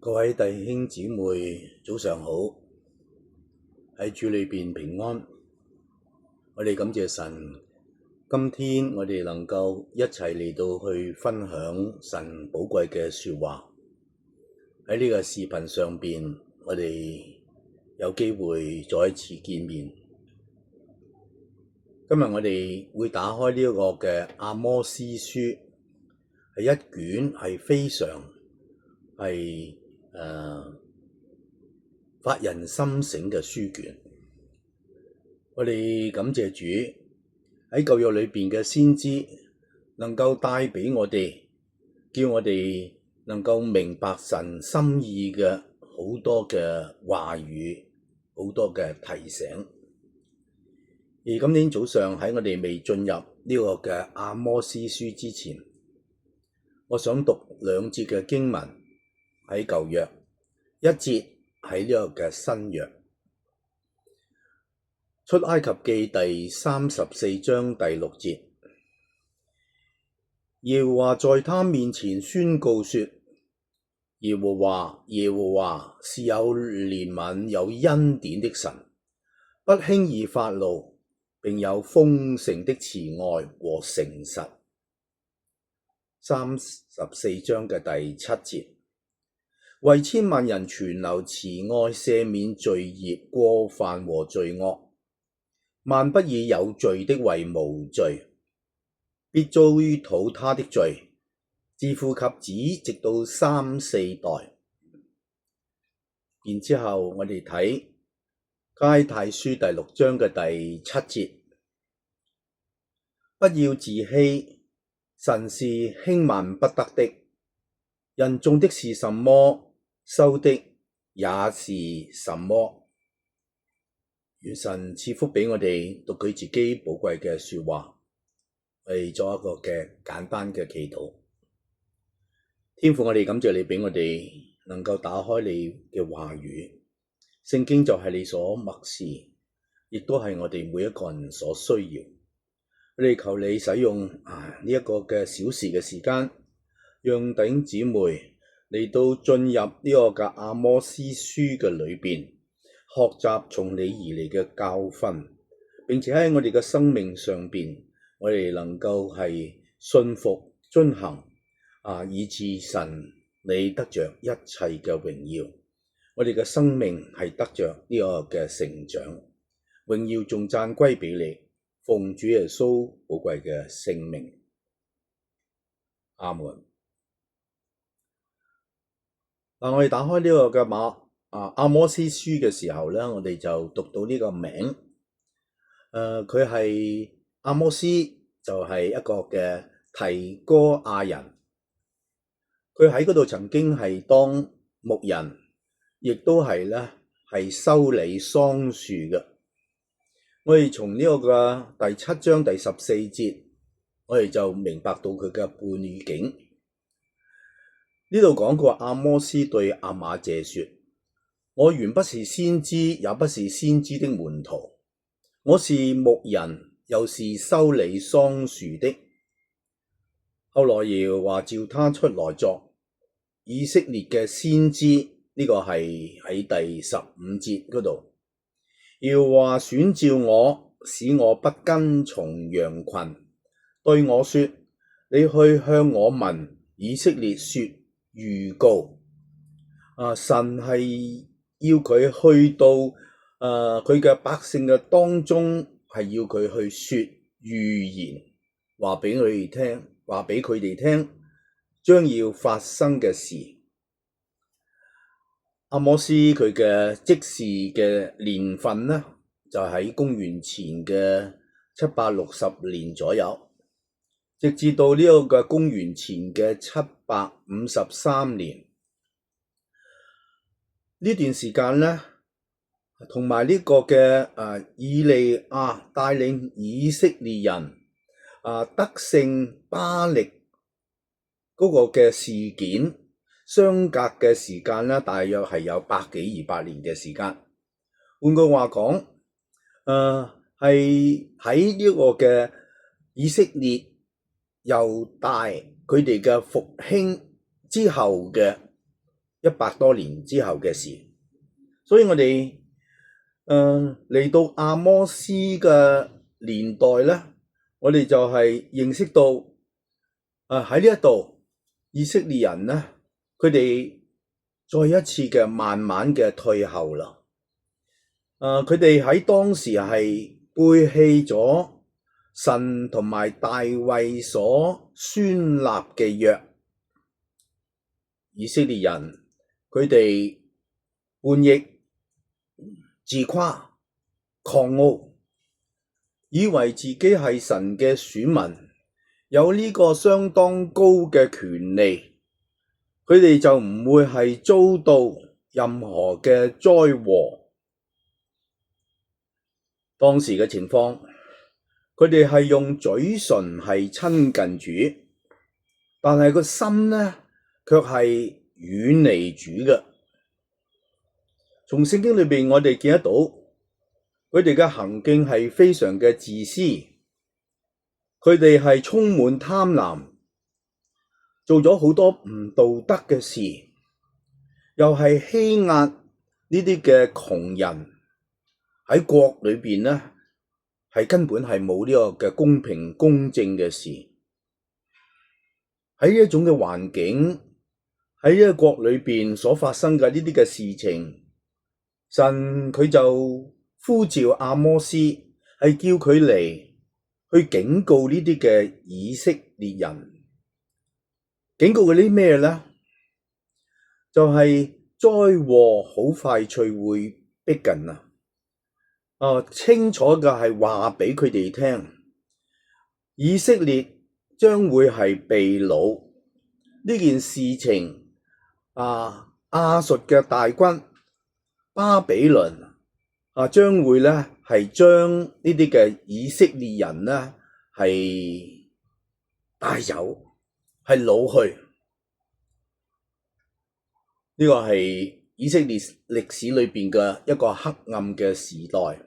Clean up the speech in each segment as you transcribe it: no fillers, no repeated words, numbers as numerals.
各位弟兄姊妹，早上好！喺主裏邊平安，我哋感謝神。今天我哋能夠一齊嚟到去分享神寶貴嘅說話。喺呢個視頻上邊，我哋有機會再一次見面。今日我哋會打開呢個嘅阿摩司書，係一卷係非常係發人心醒嘅書卷。我哋感謝主喺舊約裏邊嘅先知，能夠帶俾我哋，叫我哋能夠明白神心意嘅好多嘅話語，好多嘅提醒。而今天早上喺我哋未進入呢個嘅阿摩司書之前，我想讀兩節嘅經文喺舊約，一節喺呢個嘅新約。出埃及記第34章第6節，耶和華在他面前宣告說：耶和華是有憐憫有恩典的神，不輕易發怒，並有豐盛的慈愛和誠實。34章嘅第7節，為千萬人存留慈愛，赦免罪孽過犯和罪惡，萬不以有罪的為無罪，必追討他的罪，自父及子，直到3、4代。然之後我哋睇加拉太書第6章嘅第7節，不要自欺，神是輕慢不得的，人種的是什麼，收的也是什麼。願神賜福俾我哋讀佢自己寶貴嘅說話，我哋做一個嘅簡單嘅祈禱。天父，我哋感謝你俾我哋能夠打開你嘅話語，聖經就係你所默示，亦都係我哋每一個人所需要。我哋求你使用呢一個嘅小時嘅時間，讓弟兄姊妹嚟到進入呢個嘅阿摩司書嘅裏邊，學習從你而嚟嘅教訓，並且喺我哋嘅生命上邊，我哋能夠係信服遵行，以致神你得着一切嘅榮耀。我哋嘅生命係得着呢個嘅成長，榮耀頌讚歸俾你，奉主耶穌寶貴嘅聖名，阿門。我哋打開呢個嘅阿摩司書嘅時候咧，我哋就讀到呢個名，佢係阿摩司，就係一個嘅提哥亞人，佢喺嗰度曾經係當牧人，亦都係咧係修理桑樹嘅。我哋從呢個嘅第7章第14節，我哋就明白到佢嘅背景。呢度講過阿摩司對亞瑪謝說：我原不是先知，也不是先知的門徒，我是牧人，又是修理桑樹的。後來耶和華召他出來作以色列嘅先知，呢個係喺第15節嗰度。耶和華選召我，使我不跟從羊群，對我說：你去向我民以色列說預告。神係要佢去到佢嘅百姓嘅當中，係要佢去說預言，話俾佢哋聽將要發生嘅事。阿摩司佢嘅職事嘅年份呢，就喺公元前嘅760年左右，直至到呢個嘅公元前嘅753年。呢段時間呢，同埋呢個嘅以利亞帶領以色列人得勝巴力嗰個嘅事件相隔嘅時間呢，大約係有100幾200年嘅時間。換句話講，係喺呢個嘅以色列猶大佢哋嘅復興之後嘅100多年之後嘅事。所以我哋嚟到阿摩斯嘅年代咧，我哋就係認識到喺呢一度以色列人咧，佢哋再一次嘅慢慢嘅退後啦。佢哋喺當時係背棄咗神同埋大衛所宣立嘅約。以色列人佢哋叛逆、自誇、狂傲，以為自己係神嘅選民，有呢個相當高嘅權利，佢哋就唔會係遭到任何嘅災禍。當時嘅情況，佢哋係用嘴唇係親近主，但係個心呢，卻係遠離主嘅。從聖經裏邊，我哋見得到佢哋嘅行徑係非常嘅自私，佢哋係充滿貪婪，做咗好多唔道德嘅事，又係欺壓呢啲嘅窮人。喺國裏邊呢，係根本係冇呢個嘅公平公正嘅事。喺呢一種嘅環境，喺呢個國裏邊所發生嘅呢啲嘅事情，神佢就呼召阿摩斯，係叫佢嚟去警告呢啲嘅以色列人。警告佢啲咩呢？就係災禍好快脆會逼近啊！清楚嘅係話俾佢哋聽，以色列將會係被擄呢件事情。亞述嘅大軍巴比倫將會咧係將呢啲嘅以色列人咧係帶走，係擄去。呢個係以色列歷史裏邊嘅一個黑暗嘅時代。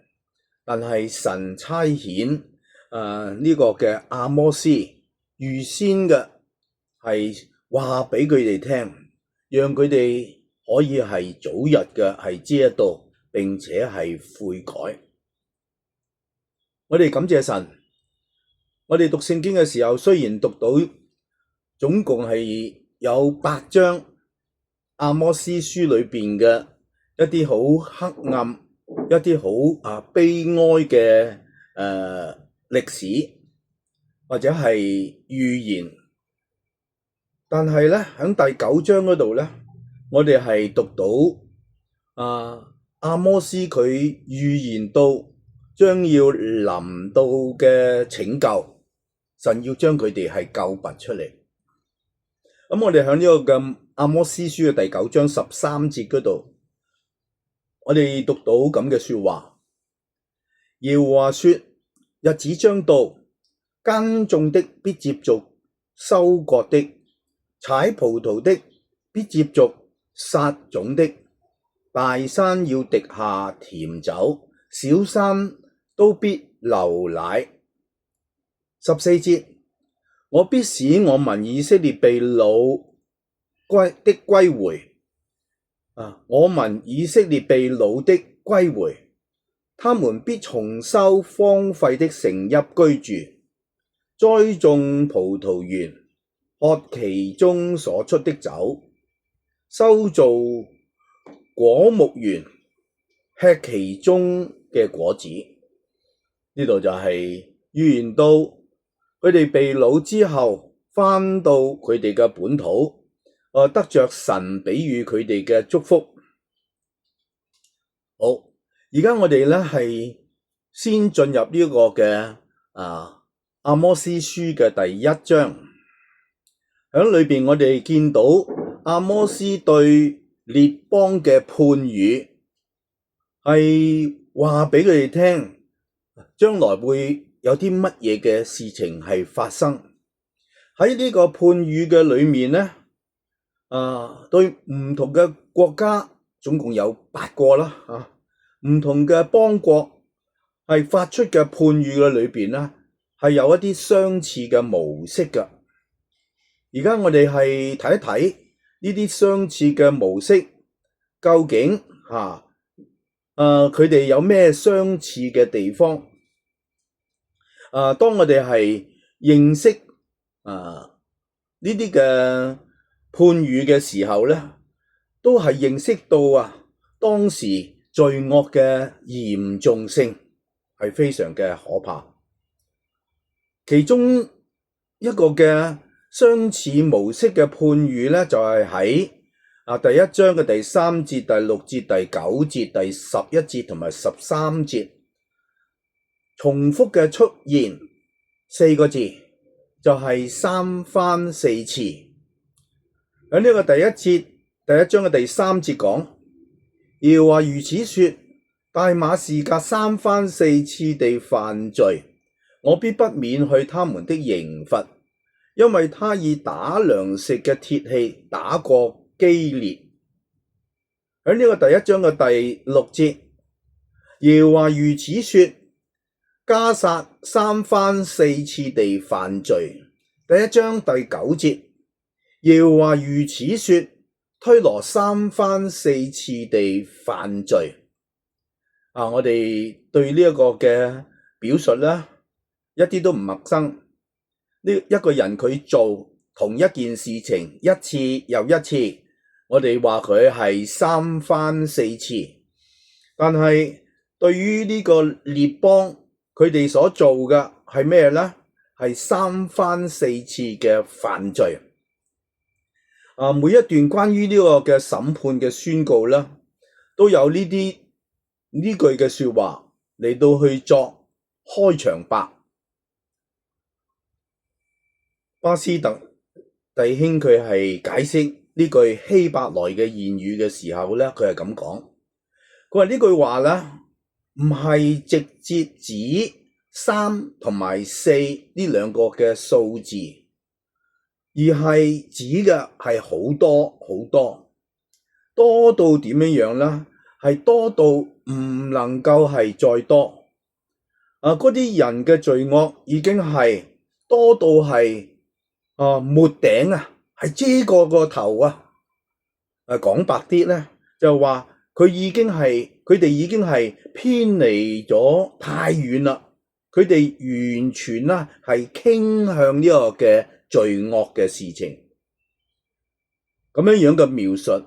但係神差遣呢個嘅阿摩斯預先嘅係話俾佢哋聽，讓佢哋可以係早日嘅係知得到，並且係悔改。我哋感謝神，我哋讀聖經嘅時候，雖然讀到總共係有8章阿摩司書裏邊嘅一啲好黑暗、一啲好悲哀嘅歷史或者係預言，但係咧喺第9章嗰度咧，我哋係讀到阿摩司佢預言到將要臨到嘅拯救，神要將佢哋係救拔出嚟。咁我哋喺呢個嘅阿摩司書嘅第9章13節嗰度，我哋讀到咁嘅說話，耶和華說：日子將到，耕種的必接續收割的，採葡萄的必接續撒種的，大山要滴下甜酒，小山都必流奶。14節，我必使我民以色列被擄的歸回。我民以色列被擄的歸回，他們必重修荒廢的城邑居住，栽種葡萄園，喝其中所出的酒，修造果木園，吃其中嘅果子。呢度就係預言到佢哋被擄之後，返到佢哋嘅本土。得着神俾予佢哋嘅祝福。好，而家我哋咧係先進入呢個嘅阿摩司書嘅第1章，喺裏邊我哋見到阿摩司對列邦嘅判語，係話俾佢哋聽，將來會有啲乜嘢嘅事情係發生。喺呢個判語嘅裏面咧。對唔同嘅國家，總共有8個啦，唔同嘅邦國係發出嘅判語嘅裏邊咧，係有一啲相似嘅模式嘅。而家我哋係睇一睇呢啲相似嘅模式究竟佢哋有咩相似嘅地方？當我哋係認識呢啲嘅判語嘅時候咧，都係認識到當時罪惡嘅嚴重性係非常嘅可怕。其中一個嘅相似模式嘅判語咧，就係喺第一章嘅第3節、第6節、第9節、第11節同埋13節重複嘅出現4個字，就係3番4次。喺呢個第一章嘅第3節講，耶和華如此說：大馬士革3番4次地犯罪，我必不免去他們的刑罰，因為他以打糧食嘅鐵器打過基列。喺呢個第一章嘅第6節，耶和華如此說：迦薩3番4次地犯罪。第一章第9節，耶和華如此說：推羅3番4次地犯罪。我哋對呢一個嘅表述咧，一啲都唔陌生。呢一個人佢做同一件事情一次又一次，我哋話佢係3番4次。但係對於呢個列邦，佢哋所做嘅係咩咧？係3番4次嘅犯罪。每一段關於呢個嘅審判嘅宣告咧，都有呢句嘅說話嚟到去作開場白。巴斯特弟兄佢係解釋呢句希伯來嘅言語嘅時候咧，佢係咁講，佢話呢句話咧唔係直接指3同埋4呢兩個嘅數字，而係指嘅係好多好多，多到點樣咧？係多到唔能夠係再多。嗰啲人嘅罪惡已經係多到係沒頂係遮過個頭講白啲咧，就話佢哋已經係偏離咗太遠啦。佢哋完全係傾向呢個嘅罪惡嘅事情。咁樣嘅描述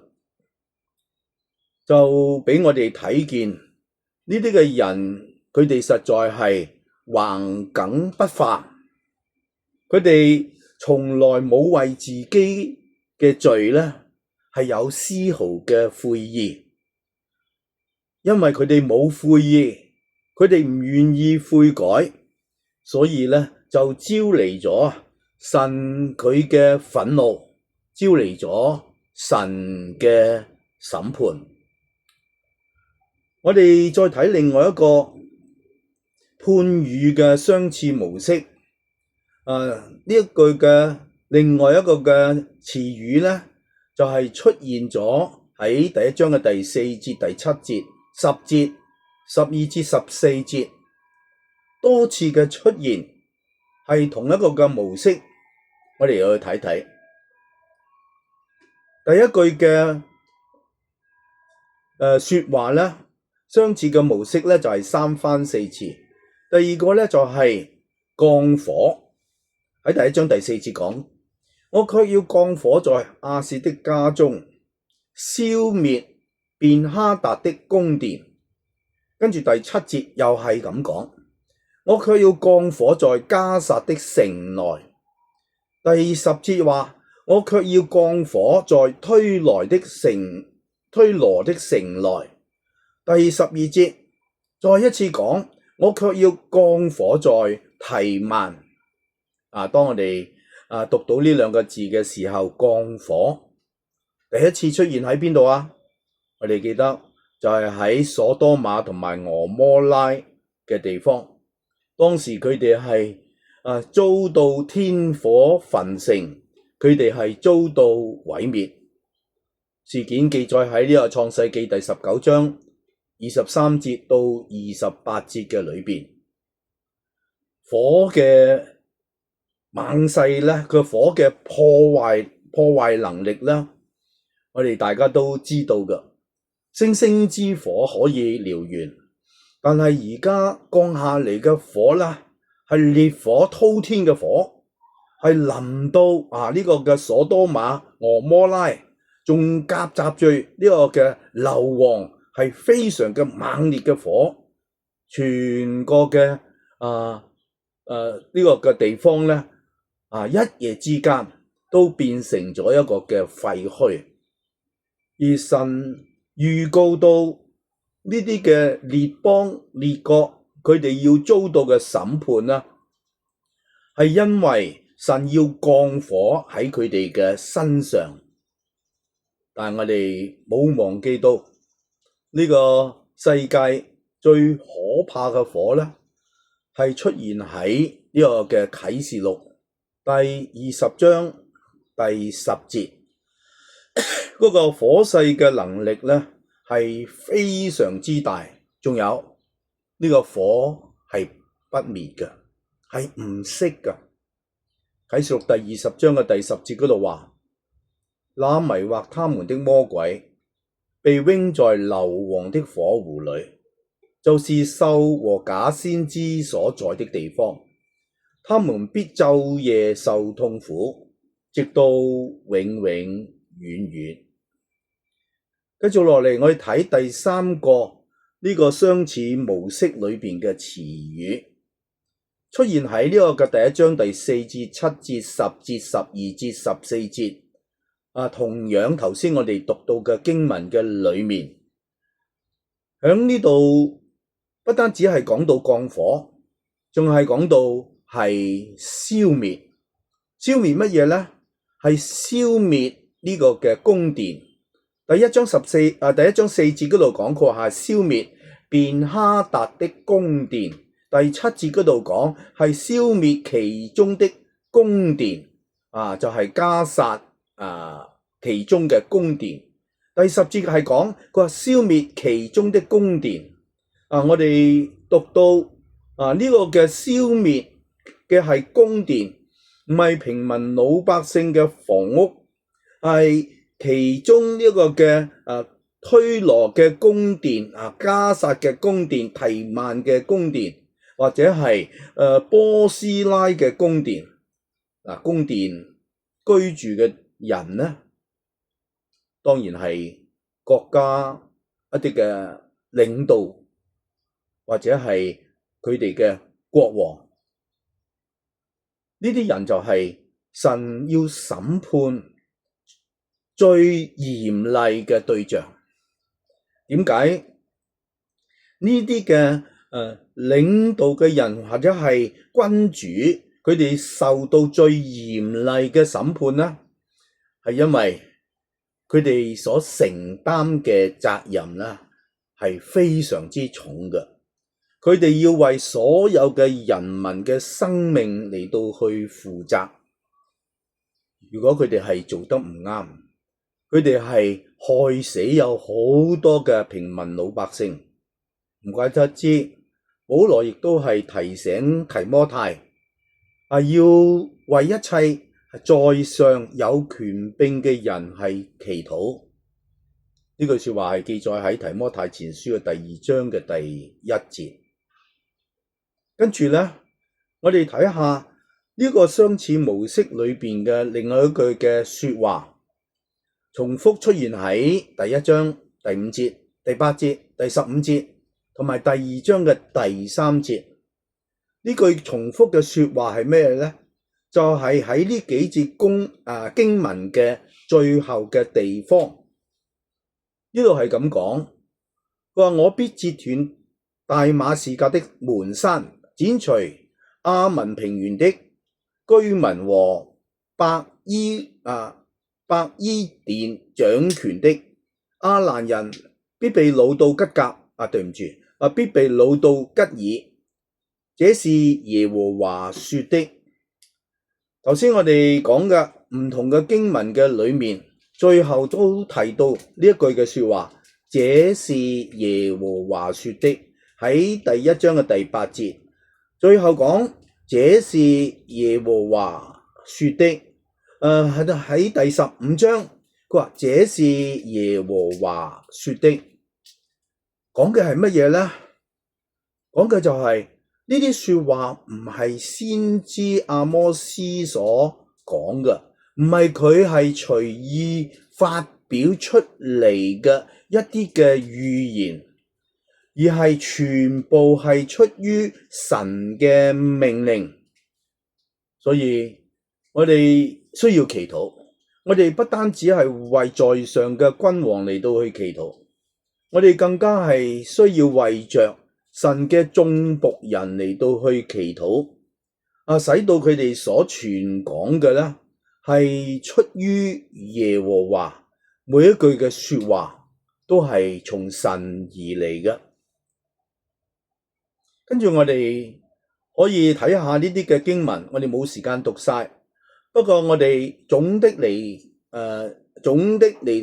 就俾我哋睇見呢啲嘅人，佢哋實在係橫梗不化，佢哋從來冇為自己嘅罪咧係有絲毫嘅悔意，因為佢哋冇悔意，佢哋唔願意悔改，所以咧就招嚟咗神佢嘅憤怒，招嚟咗神嘅審判。我哋再睇另外一個判語嘅相似模式。呢一句嘅另外一個嘅詞語咧，就係出現咗喺第一章嘅第4節、第7節、10節、12節、14節，多次嘅出現，係同一個嘅模式。我哋要去睇睇第一句嘅說話咧，相似嘅模式咧就係3番4次。第二個咧就係降火。喺第一章第4節講，我卻要降火在亞薛的家中，消滅便哈達的宮殿。跟住第7節又係咁講，我卻要降火在迦薩的城內。第10節話，我卻要降火在推羅的城內。第12節再一次講，我卻要降火在提幔。當我哋讀到呢兩個字嘅時候，降火第一次出現喺邊度啊？我哋記得就係喺所多瑪同埋俄摩拉嘅地方，當時佢哋係遭到天火焚城，佢哋係遭到毀滅。事件記載喺呢個創世記第19章23節到28節嘅裏邊。火嘅猛勢咧，個火嘅破壞能力咧，我哋大家都知道嘅，星星之火可以燎原，但係而家降下嚟嘅火咧，係烈火滔天嘅火，係臨到呢個嘅所多瑪俄摩拉，仲夾雜住呢個嘅硫磺，係非常嘅猛烈嘅火，全個嘅呢個嘅地方咧一夜之間都變成咗一個嘅廢墟，而神預告到呢啲嘅列邦列國，佢哋要遭到嘅審判啦，係因為神要降火喺佢哋嘅身上。但係我哋冇忘記到呢個世界最可怕嘅火咧，係出現喺呢個嘅啟示錄第20章第10節。嗰個火勢嘅能力咧係非常之大，仲有呢個火係不滅嘅，係唔熄嘅。啟示錄第20章嘅第10節嗰度話，那迷惑他們的魔鬼被扔在硫磺的火湖裏，就是獸和假先知所在的地方，他們必晝夜受痛苦，直到永永遠遠。繼續落嚟，我哋睇第3個呢個相似模式裏邊嘅詞語，出現喺呢個嘅第1章第4節、7節、10節、12節、14節。同樣頭先我哋讀到嘅經文嘅裏面，喺呢度不單止係講到降火，仲係講到係消滅。消滅乜嘢呢？係消滅呢個嘅宮殿。第1章4節嗰度講過係消滅便哈達的宮殿，第7節嗰度講係消滅其中的宮殿，就係加撒其中嘅宮殿。第10節係講佢話消滅其中的宮殿。我哋讀到呢個嘅消滅嘅係宮殿，唔係平民老百姓嘅房屋，係其中呢個嘅推羅嘅宮殿，加撒嘅宮殿，提曼嘅宮殿，或者係波斯拉嘅宮殿。宮殿居住嘅人呢，當然係國家一啲嘅領導，或者係佢哋嘅國王。呢啲人就係神要審判最嚴厲嘅對象。點解呢啲嘅領導嘅人或者係君主，佢哋受到最嚴厲嘅審判呢？係因為佢哋所承擔嘅責任呢係非常之重嘅。佢哋要為所有嘅人民嘅生命嚟到去負責。如果佢哋係做得唔啱，佢哋係害死有好多嘅平民老百姓。唔怪得知保羅亦都係提醒提摩太要為一切在上有權柄嘅人係祈禱。呢句說話係記載喺提摩太前書嘅第2章嘅第1節。跟住呢，我哋睇下呢個相似模式裏邊嘅另外一句嘅說話，重複出現喺第1章第5節、第8節、第15節同埋第2章嘅第3節。呢句重複嘅說話係咩呢？就係喺呢幾節經文嘅最後嘅地方，呢度係咁講，佢話我必截斷大馬士革的門閂，剪除亞文平原的居民和伯伊甸掌權的亞蘭人，必被擄到吉甲，必被擄到吉爾。這是耶和華說的。頭先我哋講嘅唔同嘅經文嘅裏面，最後都提到呢一句嘅說話，這是耶和華說的。喺第1章嘅第8節，最後講這是耶和華說的。喺第15章佢話這是耶和華說的，講嘅係乜嘢呢？講嘅就係呢啲說話唔係先知阿摩司所講嘅，唔係佢係隨意發表出嚟嘅一啲嘅預言，而係全部係出於神嘅命令。所以我哋需要祈禱，我哋不單止係為在上嘅君王嚟到去祈禱，我哋更加係需要為着神嘅眾僕人嚟到去祈禱，使到佢哋所傳講嘅咧係出於耶和華，每一句嘅說話都係從神而嚟嘅。跟住我哋可以睇下呢啲嘅經文，我哋冇時間讀晒，不過我哋總的嚟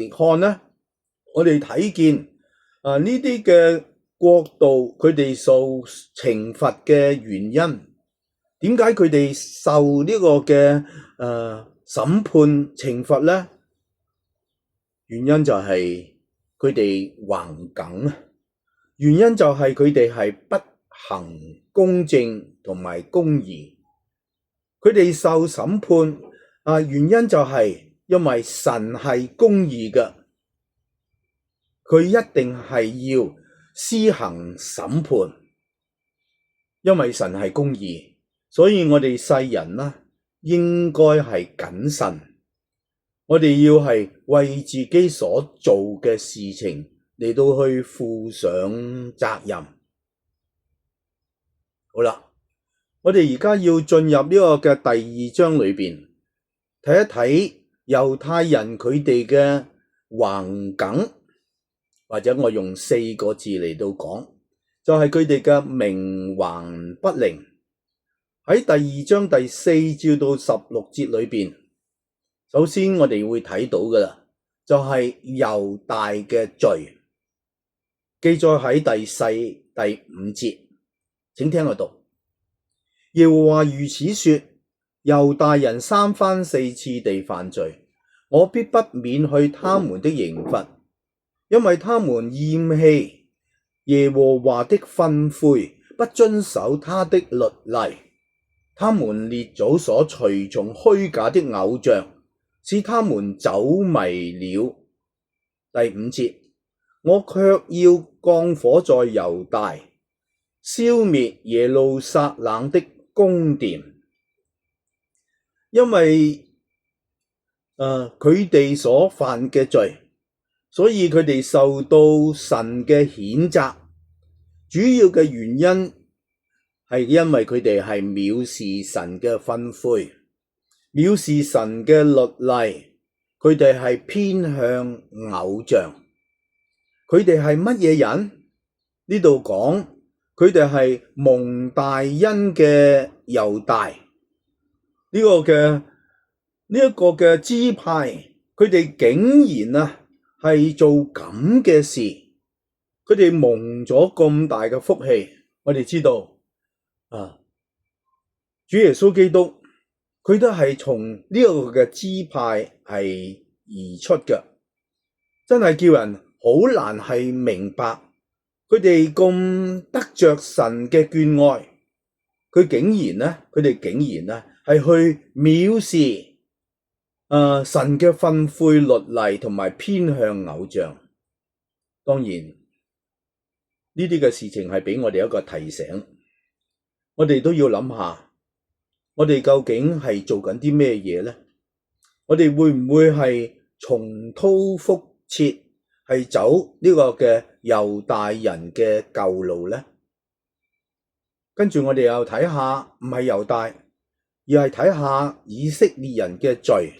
看咧，我哋睇見呢啲嘅國度佢哋受懲罰嘅原因，點解佢哋受呢個嘅審判懲罰咧？原因就係佢哋橫梗，原因就係佢哋係不行公正同埋公義。佢哋受審判原因就係因為神係公義嘅，佢一定係要施行審判，因為神係公義，所以我哋世人呢應該係謹慎，我哋要係為自己所做嘅事情嚟到去負上責任。好啦，我哋而家要進入呢個嘅第二章裏邊，睇一睇猶太人佢哋嘅橫梗。或者我用4個字嚟到講，就係佢哋嘅冥頑不靈。喺第二章第4至到16節裏邊，首先我哋會睇到㗎喇，就係猶大嘅罪，記載喺第4、第5節，請聽我讀。耶和華如此說：猶大人3番4次地犯罪，我必不免去他們的刑罰。因為他們厭棄耶和華的訓誨，不遵守他的律例，他們列祖所隨從虛假的偶像，使他們走迷了。第5節，我卻要降火在猶大，消滅耶路撒冷的宮殿，因為佢哋所犯嘅罪，所以佢哋受到神嘅譴責，主要嘅原因係因為佢哋係藐視神嘅訓誨，藐視神嘅律例，佢哋係偏向偶像。佢哋係乜嘢人？呢度講佢哋係蒙大恩嘅猶大呢個嘅支派，佢哋竟然係做咁嘅事，佢哋蒙咗咁大嘅福氣。我哋知道主耶穌基督佢都係從呢個嘅支派係而出嘅，真係叫人好難係明白佢哋咁得着神嘅眷愛，佢哋竟然係去藐視神嘅訓誨律例同埋偏向偶像。當然呢啲嘅事情係俾我哋一個提醒，我哋都要諗下，我哋究竟係做緊啲咩嘢呢？我哋會唔會係重蹈覆轍，係走呢個嘅猶大人嘅舊路呢？跟住我哋又睇下，唔係猶大，而係睇下以色列人嘅罪。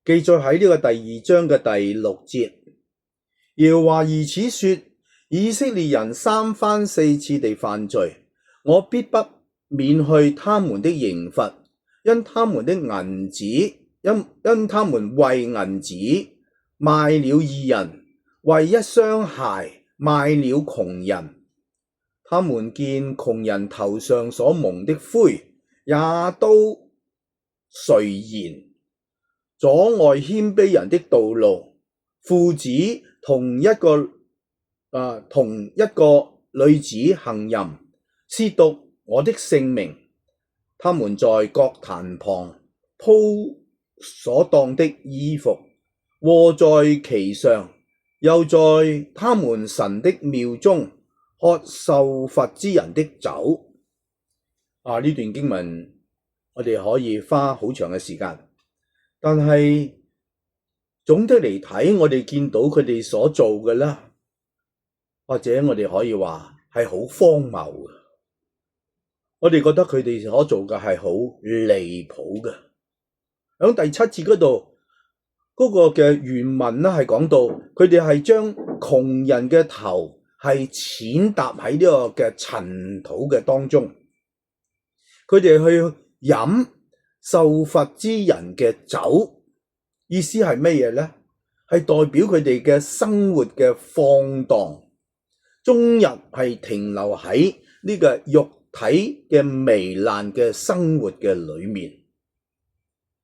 記載喺呢個第2章嘅第6節，耶和華如此說：以色列人3番4次地犯罪，我必不免去他們的刑罰，因他們的銀子，因他們為銀子賣了義人，為一雙鞋賣了窮人。他們見窮人頭上所蒙的灰，也都垂涎。阻礙謙卑人的道路，父子同一個女子行淫，褻瀆我的聖名。他們在各壇旁鋪所當的衣服，臥在其上，又在他們神的廟中喝受罰之人的酒。呢段經文我哋可以花好長嘅時間，但係總的嚟睇，我哋見到佢哋所做嘅啦，或者我哋可以話係好荒謬嘅。我哋覺得佢哋所做嘅係好離譜嘅。喺第7節嗰度，嗰個嘅原文咧係講到，佢哋係將窮人嘅頭係踐踏喺呢個嘅塵土嘅當中，佢哋去飲受罰之人嘅酒，意思係乜嘢咧？係代表佢哋嘅生活嘅放蕩，終日係停留喺呢個肉體嘅糜爛嘅生活嘅裏面。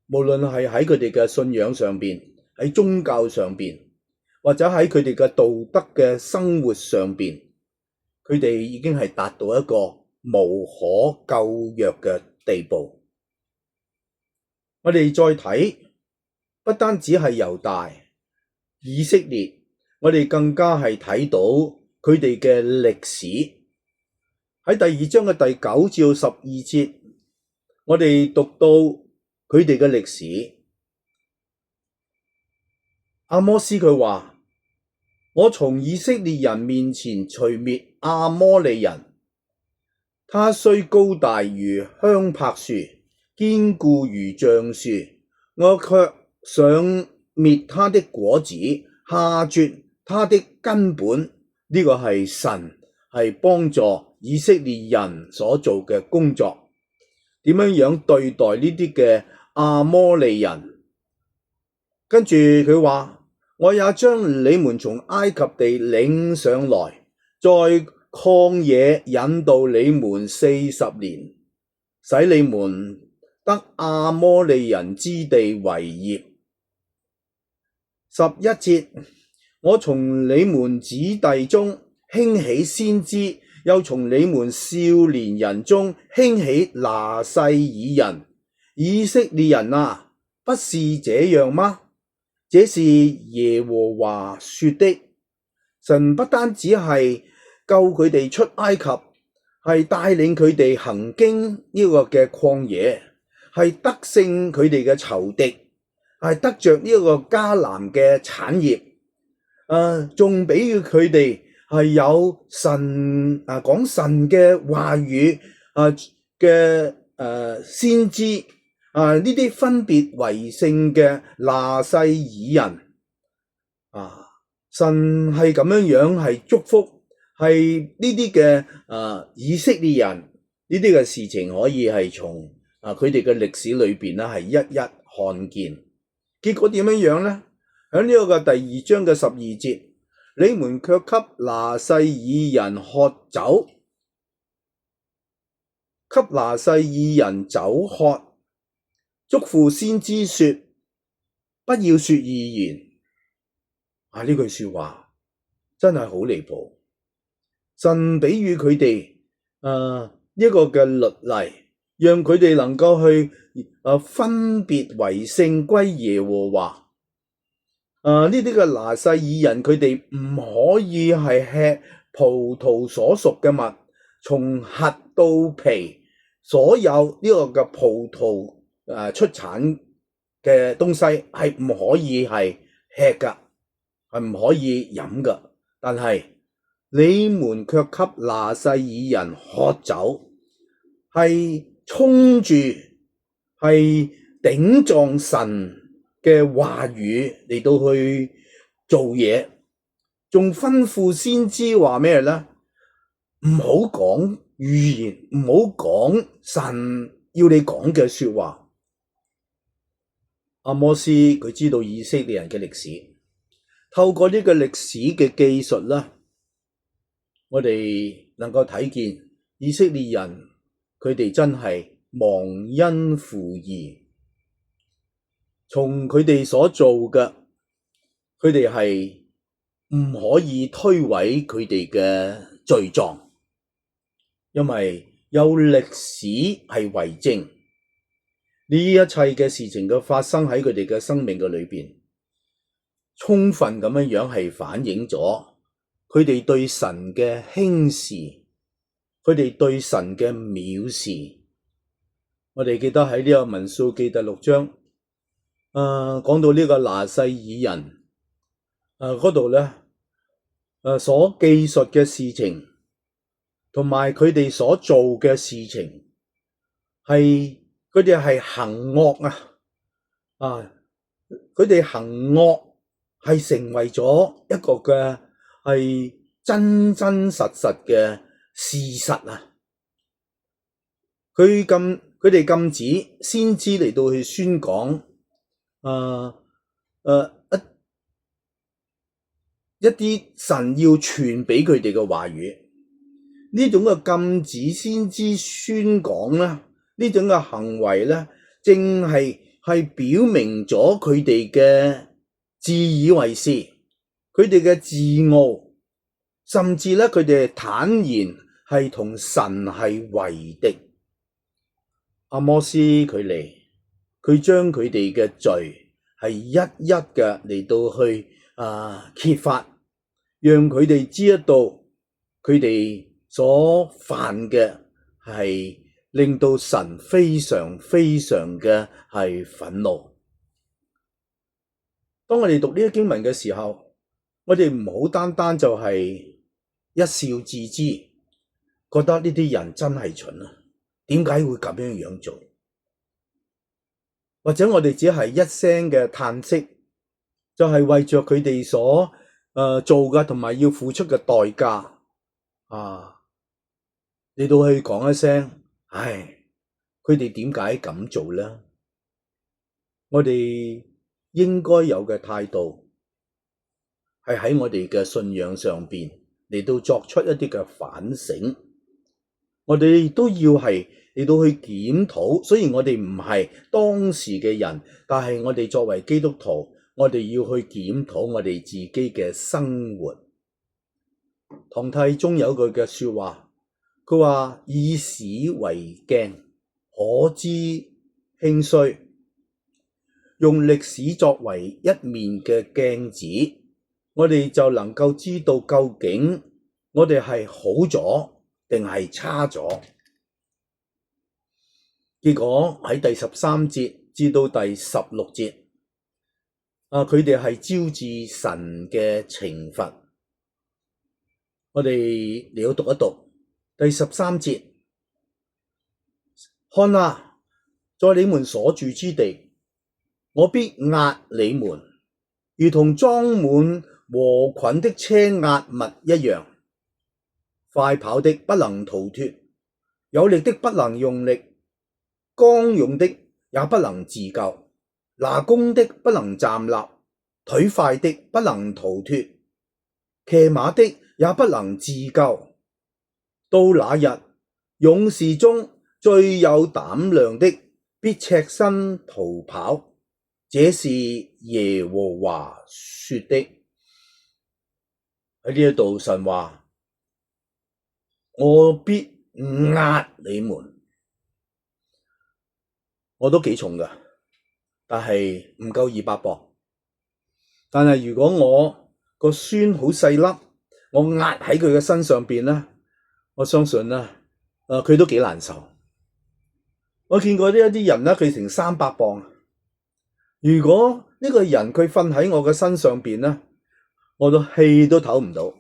無論係喺佢哋嘅信仰上邊，喺宗教上邊，或者喺佢哋嘅道德嘅生活上邊，佢哋已經係達到一個無可救藥嘅地步。我哋再睇，不單止係猶大、以色列，我哋更加係睇到佢哋嘅歷史。喺第2章嘅第9至12節，我哋讀到佢哋嘅歷史。阿摩斯佢話：我從以色列人面前除滅亞摩利人，他雖高大如香柏樹，堅固如橡樹，我卻想滅他的果子，下絕他的根本。呢個係神係幫助以色列人所做嘅工作。點樣對待呢啲嘅亞摩利人？跟住佢話：我也將你們從埃及地領上來，在曠野引導你們40年，使你們得亞摩利人之地為業。11節，我從你們子弟中興起先知，又從你們少年人中興起拿細耳人。以色列人啊，不是這樣嗎？這是耶和華說的。神不單只係救佢哋出埃及，係帶領佢哋行經呢個嘅曠野，係得勝佢哋嘅仇敵，係得着呢個迦南嘅產業。仲俾佢哋係有神講神嘅話語嘅先知呢啲分別為聖嘅拿細耳人。神係咁樣係祝福，係呢啲嘅以色列人呢啲嘅事情可以係從佢哋嘅歷史裏邊咧係一一看見。結果點樣咧？喺呢個嘅第2章嘅12節，你們卻給拿細耳人喝酒，給拿細耳人酒喝，囑咐先知說：不要說異言。呢句說話真係好離譜。神俾予佢哋一個嘅律例，讓佢哋能夠去分別為聖歸耶和華。呢啲嘅拿細耳人，佢哋唔可以係吃葡萄所屬嘅物，從核到皮，所有呢個嘅葡萄出產嘅東西係唔可以係吃噶，係唔可以飲噶。但係你們卻給拿細耳人喝酒，係衝住係頂撞神嘅話語嚟到去做嘢，仲吩咐先知話咩咧？唔好講預言，唔好講神要你講嘅說話。阿摩斯佢知道以色列人嘅歷史，透過呢個歷史嘅記述啦，我哋能夠睇見以色列人佢哋真係忘恩負義。從佢哋所做嘅，佢哋係唔可以推諉佢哋嘅罪狀，因為有歷史係為證。呢一切嘅事情嘅發生喺佢哋嘅生命嘅裏邊，充分咁樣係反映咗佢哋對神嘅輕視，佢哋對神嘅藐視。我哋記得喺呢個民數記第6章，講到呢個拿細耳人，嗰度咧，所記述嘅事情，同埋佢哋所做嘅事情，係佢哋係行惡啊！佢哋行惡係成為咗一個嘅係真真實實嘅事實啊！佢哋禁止先知嚟到去宣講一啲神要傳俾佢哋嘅話語，呢種嘅禁止先知宣講咧，呢種嘅行為咧，正係表明咗佢哋嘅自以為是，佢哋嘅自傲，甚至咧佢哋坦然係同神係為敵。阿摩司佢嚟，佢將佢哋嘅罪係一一嘅嚟到去揭發，讓佢哋知道佢哋所犯嘅係令到神非常非常嘅係憤怒。當我哋讀呢啲經文嘅時候，我哋唔好單單就係一笑置之，覺得呢啲人真係蠢啊！點解會咁樣做？或者我哋只係一聲嘅嘆息，就係為着佢哋所做嘅同埋要付出嘅代價你到去講一聲，唉，佢哋點解咁做呢？我哋應該有嘅態度係喺我哋嘅信仰上邊嚟到作出一啲嘅反省。我哋亦都要係嚟到去檢討，雖然我哋唔係當時嘅人，但係我哋作為基督徒，我哋要去檢討我哋自己嘅生活。唐太宗有句嘅說話，佢話以史為鏡，可知興衰。用歷史作為一面嘅鏡子，我哋就能夠知道究竟我哋係好咗定係差咗。結果喺第13節至到第16節，佢哋係招致神嘅懲罰。我哋嚟到讀一讀第13節，看啊，在你們所住之地，我必壓你們，如同裝滿禾捆的車壓物一樣。快跑的不能逃脫，有力的不能用力，剛勇的也不能自救，拿弓的不能站立，腿快的不能逃脫，騎馬的也不能自救。到那日，勇士中最有膽量的必赤身逃跑，這是耶和華說的。喺呢一度神話，我必壓你們。我都幾重㗎，但係唔夠200磅。但係如果我個孫好細粒，我壓喺佢嘅身上邊咧，我相信咧，佢都幾難受。我見過呢一啲人咧，佢成300磅。如果呢個人佢瞓喺我嘅身上邊咧，我都氣都唞唔到，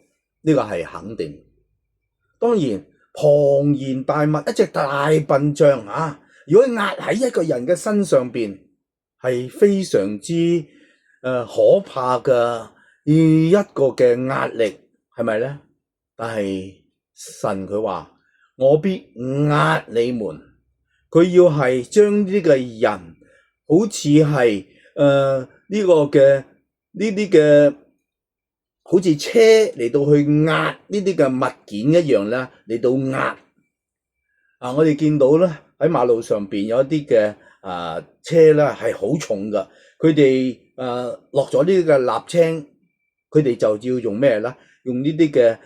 呢個係肯定。當然，龐然大物，一隻大笨象如果壓喺一個人嘅身上邊，係非常之可怕嘅一個嘅壓力，係咪咧？但係神佢話我必壓你們，佢要係將呢個人好似係呢個嘅呢啲嘅好似車嚟到去壓呢啲嘅物件一樣啦，嚟到壓。我哋見到咧喺馬路上邊有一啲嘅車咧係好重噶，佢哋落咗呢啲嘅瀝青，佢哋就要用咩咧？用呢啲嘅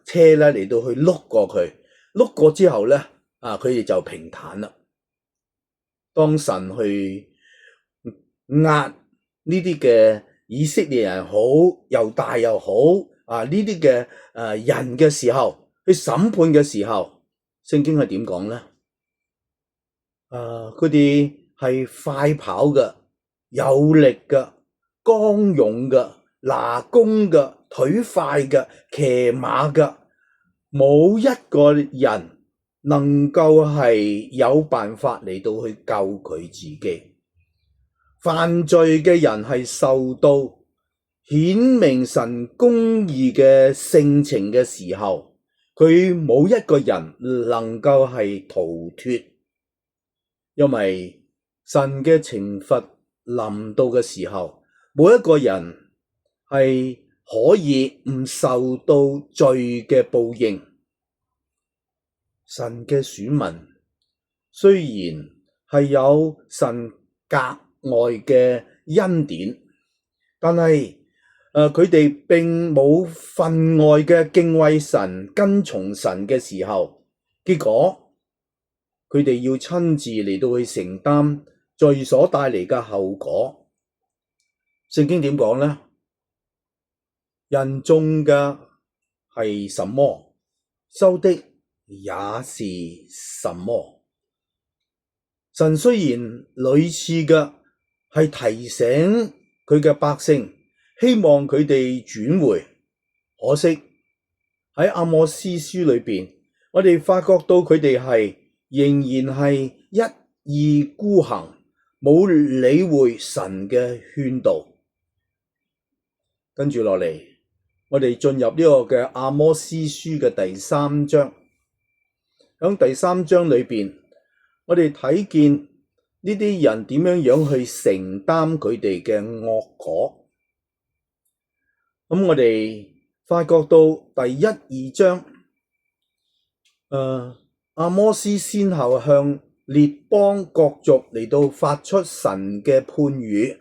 車咧嚟到去碌過佢，碌過之後咧佢哋就平坦啦。當神去壓呢啲嘅以色列人好，猶大又好呢啲嘅人嘅時候，去審判嘅時候，聖經係點講咧？佢哋係快跑嘅、有力嘅、剛勇嘅、拿弓嘅、腿快嘅、騎馬嘅，冇一個人能夠係有辦法嚟到去救佢自己。犯罪嘅人係受到顯明神公義嘅性情嘅時候，佢冇一個人能夠係逃脫，因為神嘅懲罰臨到嘅時候，冇一個人係可以唔受到罪嘅報應。神嘅選民雖然係有神格外嘅恩典，但係佢哋並冇分外嘅敬畏神、跟從神嘅時候，結果佢哋要親自嚟到去承擔罪所帶嚟嘅後果。聖經點講呢？人種嘅係什麼，收的也是什麼。神雖然屢次嘅係提醒佢嘅百姓，希望佢哋轉回，可惜喺阿摩司書裏邊，我哋發覺到佢哋係仍然係一意孤行，冇理會神嘅勸導。跟住落嚟，我哋進入呢個嘅阿摩司書嘅第3章。喺第3章裏邊，我哋睇見呢啲人點樣去承擔佢哋嘅惡果。咁我哋發覺到第1、2章，阿摩司先後向列邦各族嚟到發出神嘅判語，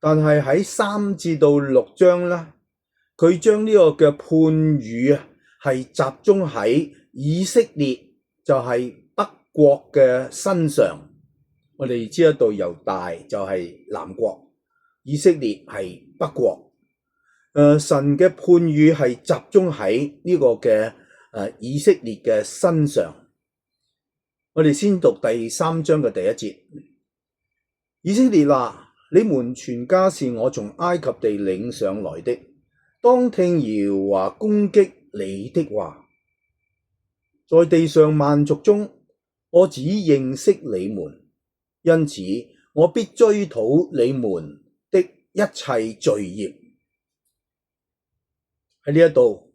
但係喺3至到6章咧，佢將呢個嘅判語係集中喺以色列，就係北國嘅身上。我哋知道猶大就係南國，以色列係北國。神嘅判語係集中喺呢個嘅以色列嘅身上。我哋先讀第3章嘅第1節。以色列啊，你們全家是我從埃及地領上來的，當聽耶和華攻擊你的話。在地上萬族中，我只認識你們，因此我必追討你們的一切罪孽。喺呢一度，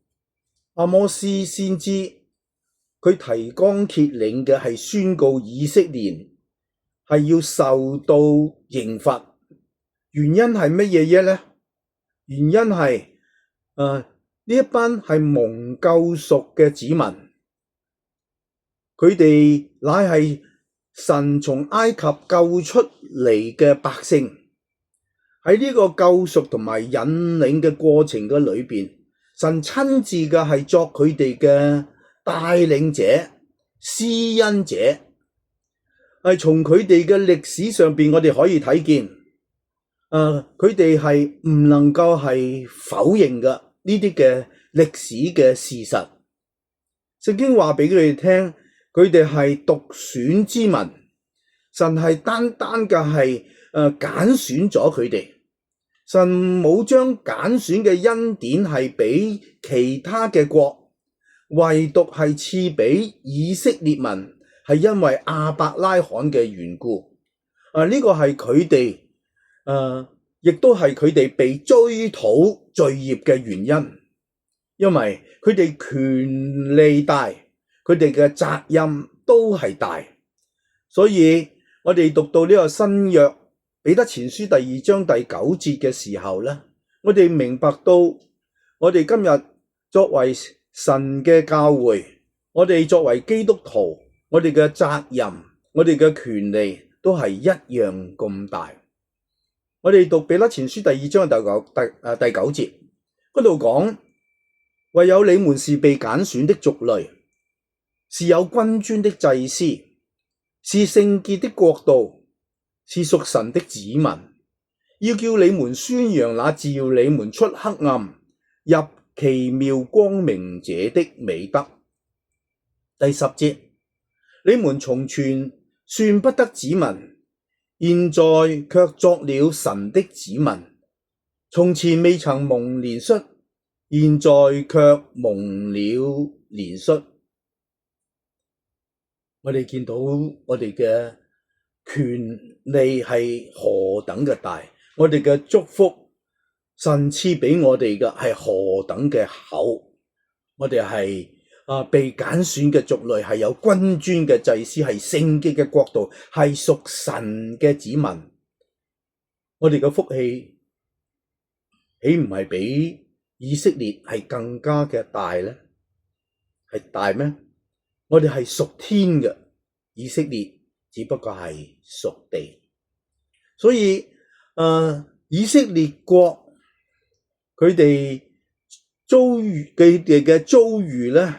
阿摩司先知佢提綱挈領嘅係宣告以色列係要受到刑罰。原因係乜嘢呢？原因係呢一班係蒙救贖嘅子民，佢哋乃係神從埃及救出嚟嘅百姓。喺呢個救贖同埋引領嘅過程嘅裏邊，神親自嘅係作佢哋嘅帶領者、施恩者。係從佢哋嘅歷史上邊，我哋可以睇見，佢哋係唔能夠係否認嘅呢啲嘅歷史嘅事實。聖經話俾佢哋聽，佢哋係獨選之民，神係單單嘅係揀選咗佢哋。神冇將揀選嘅恩典係俾其他嘅國，唯獨係賜俾以色列民，係因為亞伯拉罕嘅緣故。呢個係佢哋亦都係佢哋被追討罪孽嘅原因，因為佢哋權利大，佢哋嘅責任都係大。所以我哋讀到呢個新約彼得前書第2章第9節嘅時候咧，我哋明白到我哋今日作為神嘅教會，我哋作為基督徒，我哋嘅責任，我哋嘅權利都係一樣咁大。我哋讀彼得前書第2章第9節嗰度講，唯有你們是被揀選的族類，是有君尊的祭司，是聖潔的國度，是屬神的子民，要叫你們宣揚那召你們出黑暗入奇妙光明者的美德。第10節，你們從前算不得子民，現在卻作了神的子民；從前未曾蒙憐恤，現在卻蒙了憐恤。我哋見到我哋嘅權利係何等嘅大，我哋嘅祝福神賜俾我哋嘅係何等嘅厚。我哋係被揀選嘅族類，係有君尊嘅祭司，係聖潔嘅國度，係屬神嘅子民。我哋嘅福氣豈唔係比以色列係更加嘅大呢？係大咩？我哋係屬天嘅，以色列只不過係屬地。所以以色列國佢哋嘅遭遇咧，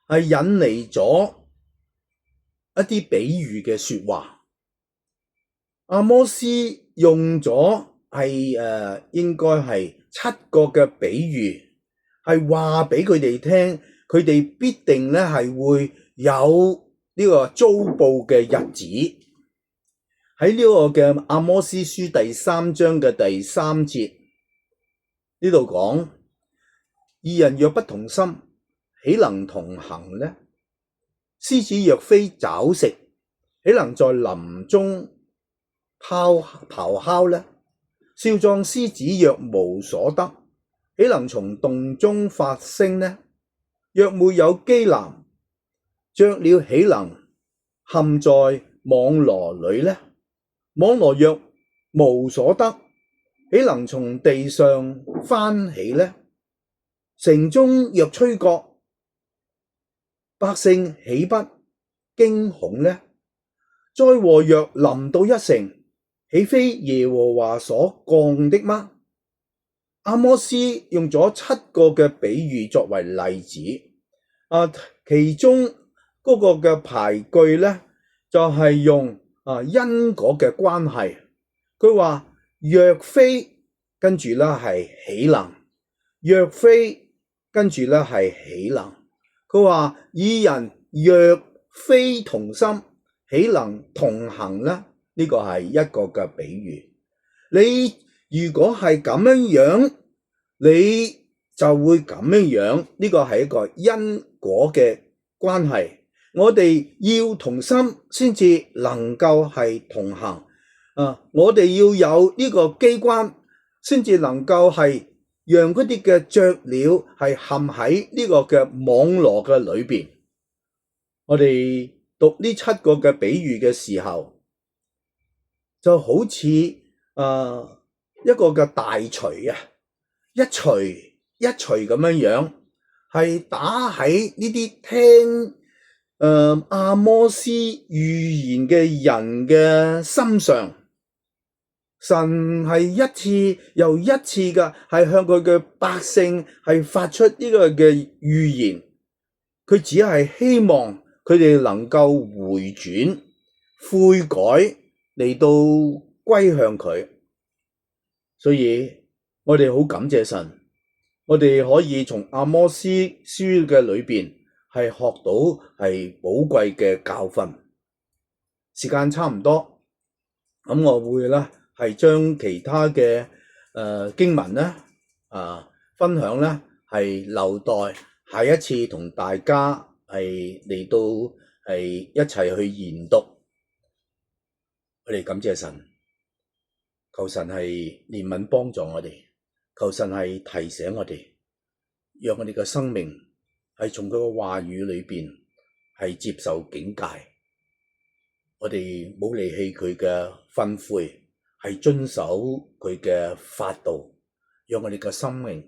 係引嚟咗一啲比喻嘅說話。阿摩司用咗係應該係7個嘅比喻，係話俾佢哋聽，佢哋必定咧係會有呢個遭報嘅日子。喺呢個嘅阿摩司書第3章嘅第3節呢度講，二人若不同心，豈能同行呢？獅子若非找食，豈能在林中咆哮呢？少壯獅子若無所得，豈能從洞中發聲呢？若沒有機檻，雀鳥豈能陷在網羅裏呢？網羅若無所得，豈能從地上翻起呢？城中若吹角，百姓豈不驚恐呢？災禍若臨到一城，豈非耶和華所降的嗎？阿摩司用咗7個嘅比喻作為例子，其中嗰個嘅排句呢，就係用因果嘅關係。佢話若非，跟住咧係豈能，若非跟住咧係豈能。佢話二人若非同心，豈能同行呢？呢個係一個嘅比喻。你如果係咁樣，你就會咁樣。呢個係一個因果嘅關係。我哋要同心先至能夠係同行。我哋要有呢個機關，先至能夠係讓嗰啲嘅雀鳥係陷喺呢個嘅網羅嘅裏邊。我哋讀呢7個嘅比喻嘅時候，就好似一個嘅大錘一錘一錘咁樣，係打喺呢啲聽阿摩司預言嘅人嘅心上。神係一次又一次嘅係向佢嘅百姓係發出呢個嘅預言，佢只係希望佢哋能夠回轉悔改嚟到歸向佢。所以我哋好感謝神，我哋可以從阿摩司書嘅裏邊係學到係寶貴嘅教訓。時間差唔多，咁我會咧係將其他嘅經文咧分享咧係留待下一次同大家係嚟到係一齊去研讀。我哋感謝神，求神係憐憫幫助我哋，求神係提醒我哋，讓我哋嘅生命係從佢嘅話語裏邊係接受警戒。我哋冇離棄佢嘅吩咐，係遵守佢嘅法度，讓我哋嘅生命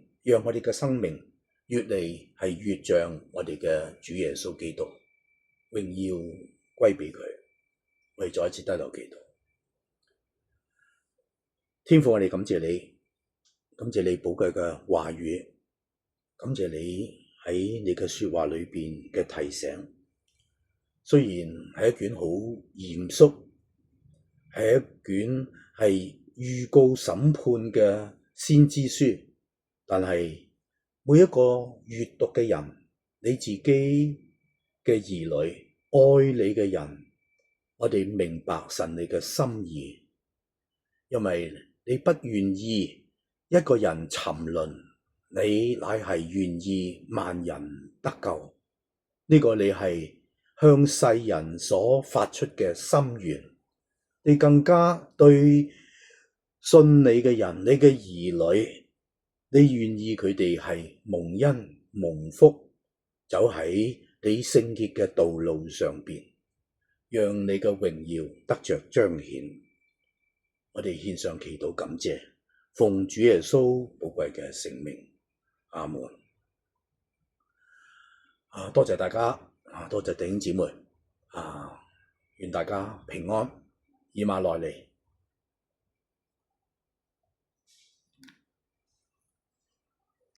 越嚟係越像我哋嘅主耶穌基督。榮耀歸俾佢。我哋再一次低頭祈禱。天父，我哋感謝你，感謝你寶貴嘅話語，感謝你喺你嘅說話裏邊嘅提醒。雖然係一卷好嚴肅，係一卷係預告審判嘅先知書，但係每一個閱讀嘅人，你自己嘅兒女，愛你嘅人，我哋明白神你嘅心意，因為你不願意一個人沉淪，你乃係願意萬人得救。呢個你係向世人所發出嘅心願，你更加對信你嘅人，你嘅兒女，你願意佢哋係蒙恩蒙福，走喺你聖潔嘅道路上邊，讓你嘅榮耀得着彰顯。我哋獻上祈禱感謝，奉主耶穌寶貴嘅聖名，阿門。多謝大家，多謝弟兄姊妹，願大家平安，以馬內利。